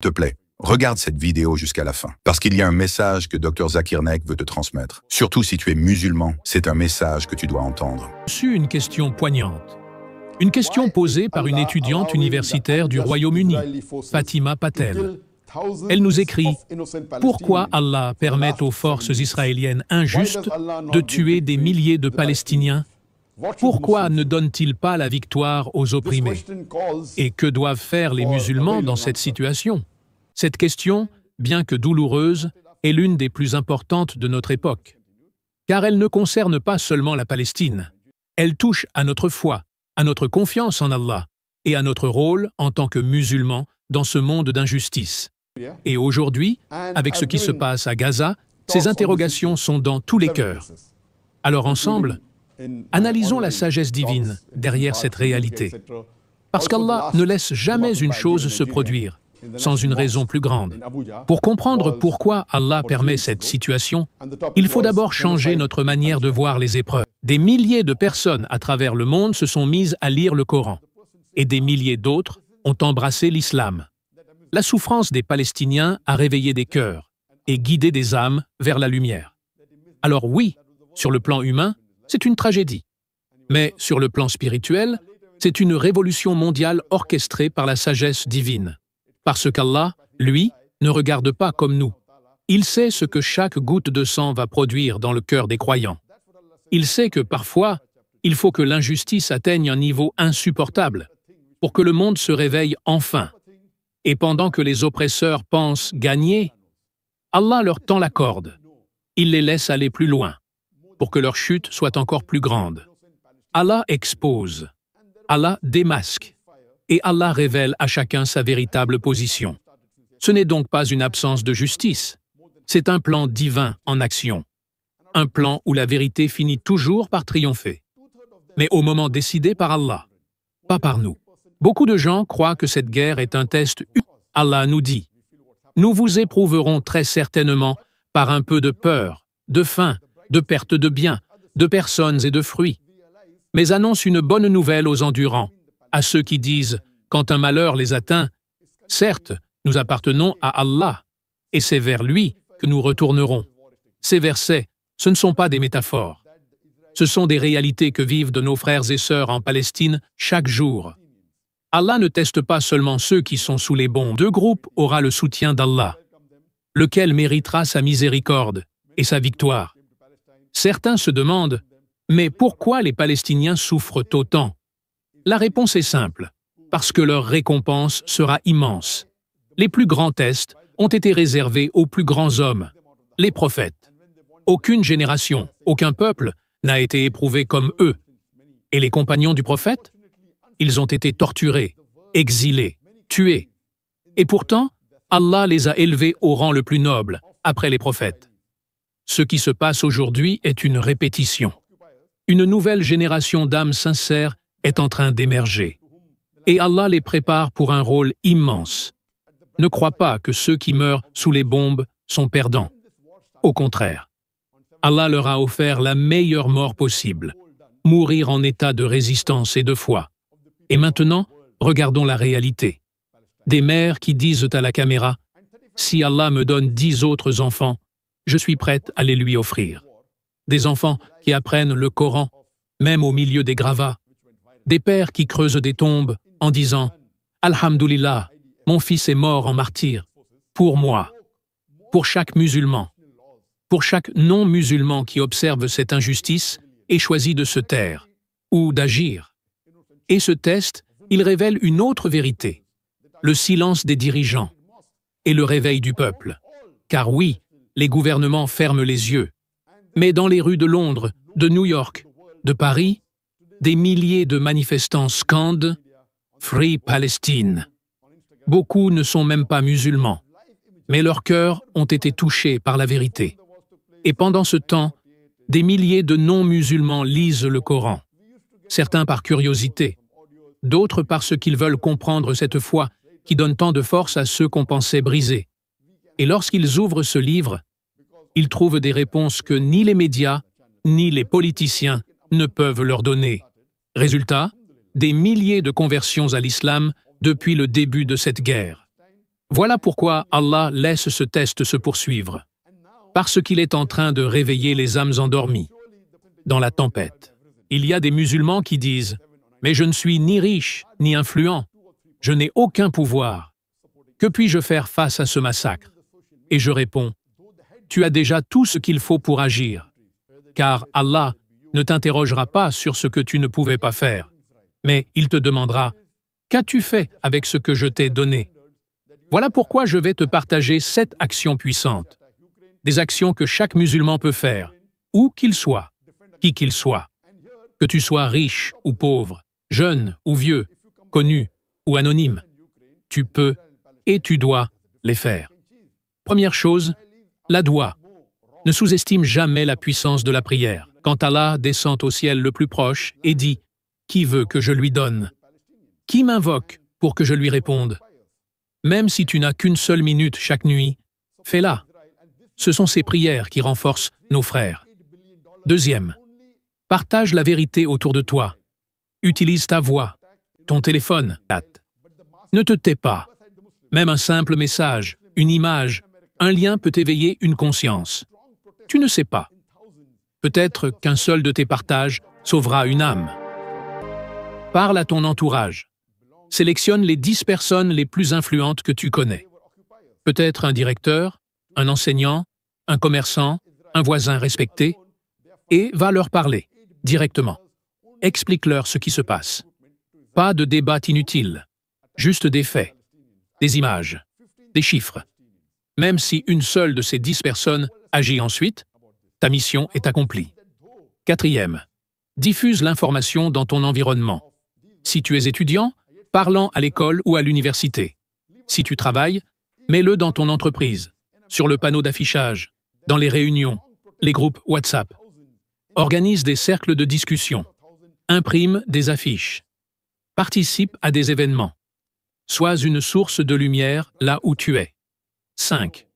Te plaît, regarde cette vidéo jusqu'à la fin, parce qu'il y a un message que Dr Zakir Naik veut te transmettre. Surtout si tu es musulman, c'est un message que tu dois entendre. J'ai reçu une question poignante. Une question posée par une étudiante universitaire du Royaume-Uni, Fatima Patel. Elle nous écrit « Pourquoi Allah permet aux forces israéliennes injustes de tuer des milliers de Palestiniens? Pourquoi ne donne-t-il pas la victoire aux opprimés? Et que doivent faire les musulmans dans cette situation ?» Cette question, bien que douloureuse, est l'une des plus importantes de notre époque. Car elle ne concerne pas seulement la Palestine. Elle touche à notre foi, à notre confiance en Allah et à notre rôle en tant que musulmans dans ce monde d'injustice. Et aujourd'hui, avec ce qui se passe à Gaza, ces interrogations sont dans tous les cœurs. Alors ensemble, analysons la sagesse divine derrière cette réalité. Parce qu'Allah ne laisse jamais une chose se produire sans une raison plus grande. Pour comprendre pourquoi Allah permet cette situation, il faut d'abord changer notre manière de voir les épreuves. Des milliers de personnes à travers le monde se sont mises à lire le Coran, et des milliers d'autres ont embrassé l'islam. La souffrance des Palestiniens a réveillé des cœurs et guidé des âmes vers la lumière. Alors oui, sur le plan humain, c'est une tragédie. Mais sur le plan spirituel, c'est une révolution mondiale orchestrée par la sagesse divine. Parce qu'Allah, lui, ne regarde pas comme nous. Il sait ce que chaque goutte de sang va produire dans le cœur des croyants. Il sait que parfois, il faut que l'injustice atteigne un niveau insupportable pour que le monde se réveille enfin. Et pendant que les oppresseurs pensent gagner, Allah leur tend la corde. Il les laisse aller plus loin, pour que leur chute soit encore plus grande. Allah expose, Allah démasque, et Allah révèle à chacun sa véritable position. Ce n'est donc pas une absence de justice, c'est un plan divin en action. Un plan où la vérité finit toujours par triompher. Mais au moment décidé par Allah, pas par nous. Beaucoup de gens croient que cette guerre est un test. Allah nous dit « Nous vous éprouverons très certainement par un peu de peur, de faim, de perte de biens, de personnes et de fruits. Mais annonce une bonne nouvelle aux endurants, à ceux qui disent « Quand un malheur les atteint, certes, nous appartenons à Allah, et c'est vers lui que nous retournerons. » Ces versets, ce ne sont pas des métaphores. Ce sont des réalités que vivent de nos frères et sœurs en Palestine chaque jour. Allah ne teste pas seulement ceux qui sont sous les bombes. Deux groupes aura le soutien d'Allah, lequel méritera sa miséricorde et sa victoire. Certains se demandent, mais pourquoi les Palestiniens souffrent autant? La réponse est simple, parce que leur récompense sera immense. Les plus grands tests ont été réservés aux plus grands hommes, les prophètes. Aucune génération, aucun peuple n'a été éprouvé comme eux. Et les compagnons du prophète? Ils ont été torturés, exilés, tués. Et pourtant, Allah les a élevés au rang le plus noble, après les prophètes. Ce qui se passe aujourd'hui est une répétition. Une nouvelle génération d'âmes sincères est en train d'émerger. Et Allah les prépare pour un rôle immense. Ne crois pas que ceux qui meurent sous les bombes sont perdants. Au contraire, Allah leur a offert la meilleure mort possible, mourir en état de résistance et de foi. Et maintenant, regardons la réalité. Des mères qui disent à la caméra « Si Allah me donne 10 autres enfants, je suis prête à les lui offrir. » Des enfants qui apprennent le Coran, même au milieu des gravats. Des pères qui creusent des tombes en disant « Alhamdulillah, mon fils est mort en martyr. Pour moi. » Pour chaque musulman. Pour chaque non-musulman qui observe cette injustice et choisit de se taire ou d'agir. Et ce test, il révèle une autre vérité, le silence des dirigeants et le réveil du peuple. Car oui, les gouvernements ferment les yeux. Mais dans les rues de Londres, de New York, de Paris, des milliers de manifestants scandent « Free Palestine ». Beaucoup ne sont même pas musulmans, mais leurs cœurs ont été touchés par la vérité. Et pendant ce temps, des milliers de non-musulmans lisent le Coran. Certains par curiosité, d'autres parce qu'ils veulent comprendre cette foi qui donne tant de force à ceux qu'on pensait brisés. Et lorsqu'ils ouvrent ce livre, ils trouvent des réponses que ni les médias, ni les politiciens ne peuvent leur donner. Résultat, des milliers de conversions à l'islam depuis le début de cette guerre. Voilà pourquoi Allah laisse ce test se poursuivre. Parce qu'il est en train de réveiller les âmes endormies. Dans la tempête, il y a des musulmans qui disent « Mais je ne suis ni riche, ni influent. Je n'ai aucun pouvoir. Que puis-je faire face à ce massacre ?» Et je réponds « Tu as déjà tout ce qu'il faut pour agir. Car Allah ne t'interrogera pas sur ce que tu ne pouvais pas faire. Mais il te demandera « Qu'as-tu fait avec ce que je t'ai donné ?» Voilà pourquoi je vais te partager 7 actions puissantes. Des actions que chaque musulman peut faire, où qu'il soit, qui qu'il soit. Que tu sois riche ou pauvre, jeune ou vieux, connu ou anonyme. Tu peux et tu dois les faire. Première chose, la doua. Ne sous-estime jamais la puissance de la prière. Quand Allah descend au ciel le plus proche et dit « Qui veut que je lui donne ?» Qui m'invoque pour que je lui réponde? Même si tu n'as qu'une seule minute chaque nuit, fais-la. Ce sont ces prières qui renforcent nos frères. Deuxième, partage la vérité autour de toi. Utilise ta voix, ton téléphone. Ne te tais pas. Même un simple message, une image, un lien peut éveiller une conscience. Tu ne sais pas. Peut-être qu'un seul de tes partages sauvera une âme. Parle à ton entourage. Sélectionne les 10 personnes les plus influentes que tu connais. Peut-être un directeur, un enseignant, un commerçant, un voisin respecté, et va leur parler, directement. Explique-leur ce qui se passe. Pas de débat inutile, juste des faits, des images, des chiffres. Même si une seule de ces 10 personnes agit ensuite, ta mission est accomplie. Quatrième, diffuse l'information dans ton environnement. Si tu es étudiant, parle-en à l'école ou à l'université. Si tu travailles, mets-le dans ton entreprise, sur le panneau d'affichage, dans les réunions, les groupes WhatsApp. Organise des cercles de discussion. Imprime des affiches. Participe à des événements. Sois une source de lumière là où tu es. 5.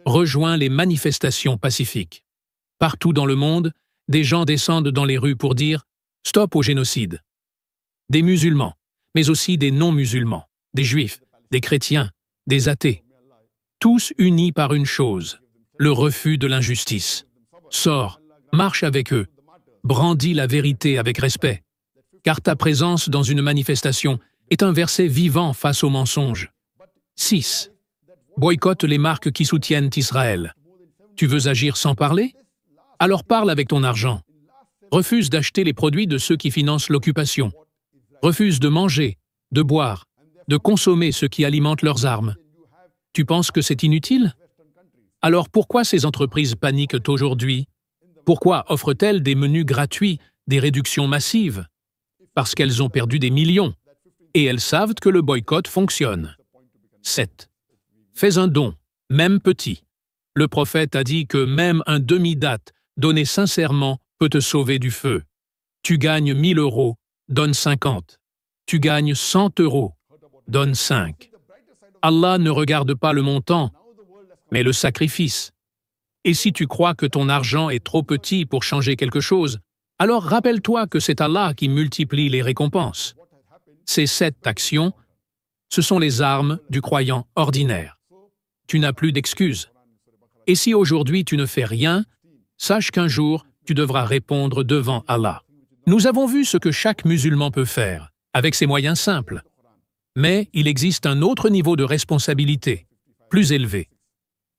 Rejoins les manifestations pacifiques. Partout dans le monde, des gens descendent dans les rues pour dire « Stop au génocide ». Des musulmans, mais aussi des non-musulmans, des juifs, des chrétiens, des athées. Tous unis par une chose, le refus de l'injustice. Sors, marche avec eux, brandis la vérité avec respect, car ta présence dans une manifestation est un verset vivant face aux mensonges. 6. Boycotte les marques qui soutiennent Israël. Tu veux agir sans parler? Alors parle avec ton argent. Refuse d'acheter les produits de ceux qui financent l'occupation. Refuse de manger, de boire, de consommer ce qui alimente leurs armes. Tu penses que c'est inutile? Alors pourquoi ces entreprises paniquent aujourd'hui? Pourquoi offrent-elles des menus gratuits, des réductions massives? Parce qu'elles ont perdu des millions. Et elles savent que le boycott fonctionne. 7. Fais un don, même petit. Le prophète a dit que même un demi-date donné sincèrement peut te sauver du feu. Tu gagnes 1000 €, donne 50. Tu gagnes 100 €, donne 5. Allah ne regarde pas le montant, mais le sacrifice. Et si tu crois que ton argent est trop petit pour changer quelque chose, alors rappelle-toi que c'est Allah qui multiplie les récompenses. Ces 7 actions, ce sont les armes du croyant ordinaire. Tu n'as plus d'excuses. Et si aujourd'hui tu ne fais rien, sache qu'un jour tu devras répondre devant Allah. Nous avons vu ce que chaque musulman peut faire, avec ses moyens simples. Mais il existe un autre niveau de responsabilité, plus élevé.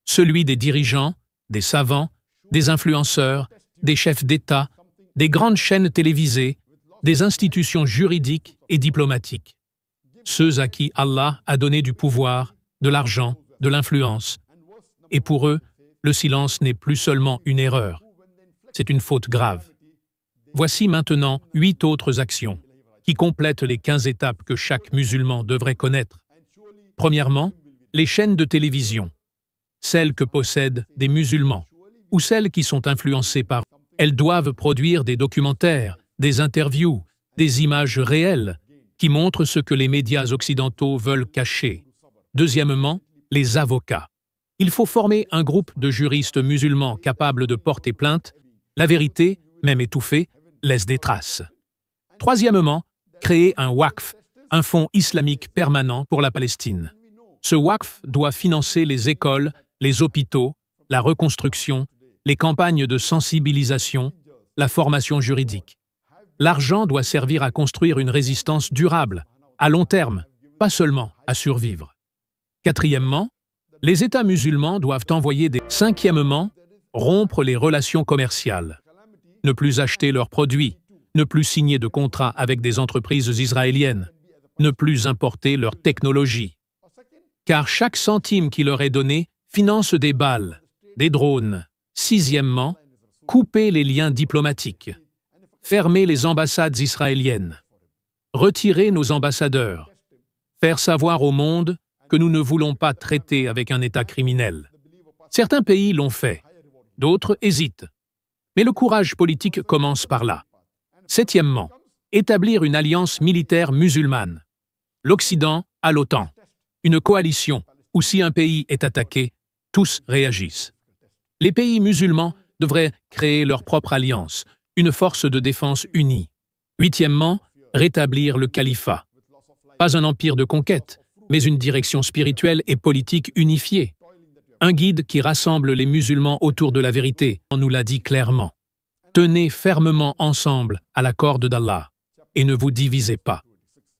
Celui des dirigeants, des savants, des influenceurs, des chefs d'État, des grandes chaînes télévisées, des institutions juridiques et diplomatiques. Ceux à qui Allah a donné du pouvoir, de l'argent, de l'influence. Et pour eux, le silence n'est plus seulement une erreur, c'est une faute grave. Voici maintenant 8 autres actions qui complètent les 15 étapes que chaque musulman devrait connaître. Premièrement, les chaînes de télévision, celles que possèdent des musulmans ou celles qui sont influencées par eux. Elles doivent produire des documentaires, des interviews, des images réelles qui montrent ce que les médias occidentaux veulent cacher. Deuxièmement, les avocats. Il faut former un groupe de juristes musulmans capables de porter plainte. La vérité, même étouffée, laisse des traces. Troisièmement, créer un waqf, un fonds islamique permanent pour la Palestine. Ce Waqf doit financer les écoles, les hôpitaux, la reconstruction, les campagnes de sensibilisation, la formation juridique. L'argent doit servir à construire une résistance durable, à long terme, pas seulement à survivre. Quatrièmement, les États musulmans doivent envoyer des... Cinquièmement, rompre les relations commerciales. Ne plus acheter leurs produits, ne plus signer de contrats avec des entreprises israéliennes, ne plus importer leur technologie. Car chaque centime qui leur est donné finance des balles, des drones. Sixièmement, couper les liens diplomatiques. Fermer les ambassades israéliennes. Retirer nos ambassadeurs. Faire savoir au monde que nous ne voulons pas traiter avec un État criminel. Certains pays l'ont fait, d'autres hésitent. Mais le courage politique commence par là. Septièmement, établir une alliance militaire musulmane. L'Occident à l'OTAN. Une coalition où si un pays est attaqué, tous réagissent. Les pays musulmans devraient créer leur propre alliance, une force de défense unie. Huitièmement, rétablir le califat. Pas un empire de conquête, mais une direction spirituelle et politique unifiée. Un guide qui rassemble les musulmans autour de la vérité, on nous l'a dit clairement. Tenez fermement ensemble à la corde d'Allah et ne vous divisez pas.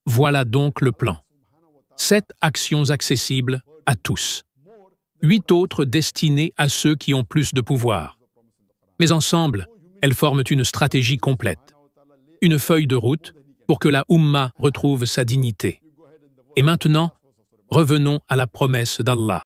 Voilà donc le plan. 7 actions accessibles à tous. 8 autres destinées à ceux qui ont plus de pouvoir. Mais ensemble, elles forment une stratégie complète. Une feuille de route pour que la Oumma retrouve sa dignité. Et maintenant, revenons à la promesse d'Allah.